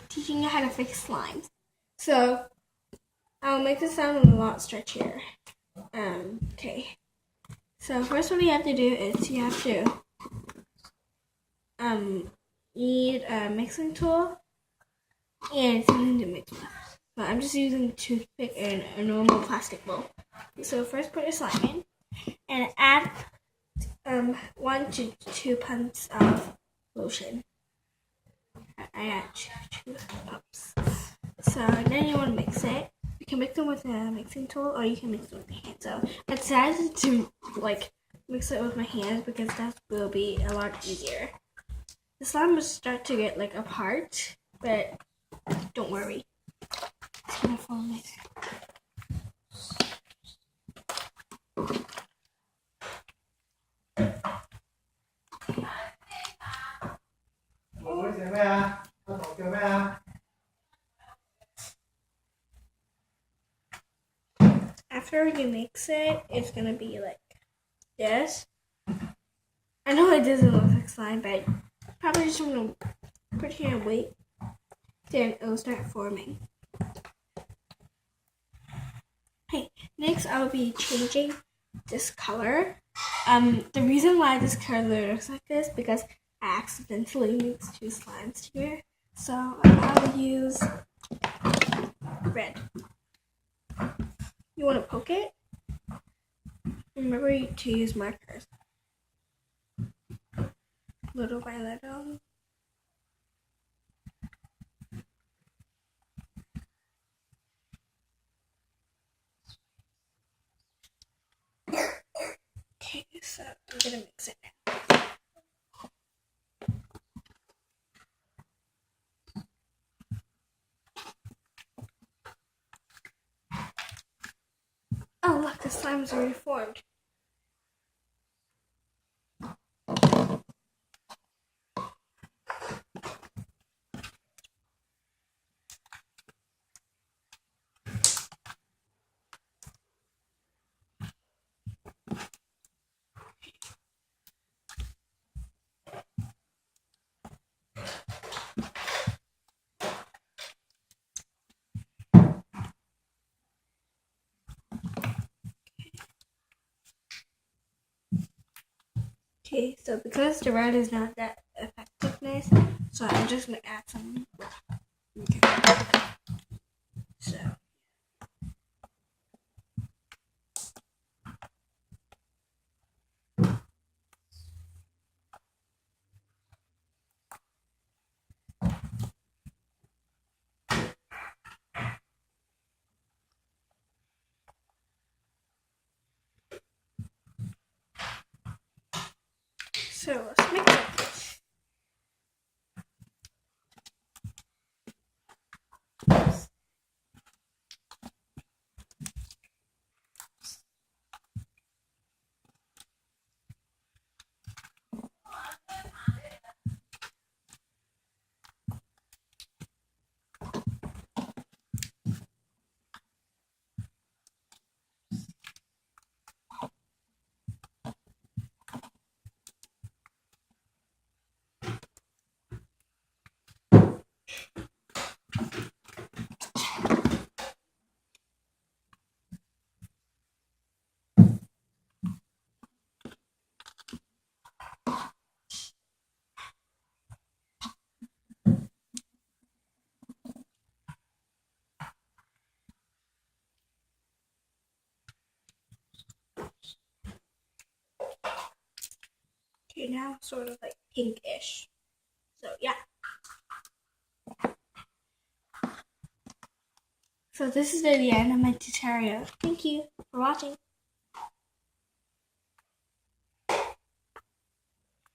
teaching you how to fix slimes. So I'll make this sound a lot stretchier. Okay. So first what you have to do is you have to need a mixing tool and something to mix with. So I'm just using a toothpick and a normal plastic bowl. So first put your slime in and add 1 to 2 pumps of lotion. I add 2 pumps. So then you want to mix it. You can mix it with a mixing tool or you can mix it with your hand. So I decided to mix it with my hands because that will be a lot easier. The slime will start to get apart, but don't worry. It's gonna fall nice. After you mix it, it's gonna be like this. I know it doesn't look like slime, but probably just gonna put here and wait. Then it'll start forming. Okay, next I'll be changing this color. The reason why this color looks like this because I accidentally mixed 2 slimes here. So I'll use red. You want to poke it? Remember to use markers. Little by little. Okay, so I'm gonna mix it now. Oh look, the slime's already formed. Okay, so because the red is not that effectiveness, so I'm just gonna add some. Okay. So. So let's mix it. Okay, now sort of like pinkish. So yeah. So this is the end of my tutorial. Thank you for watching.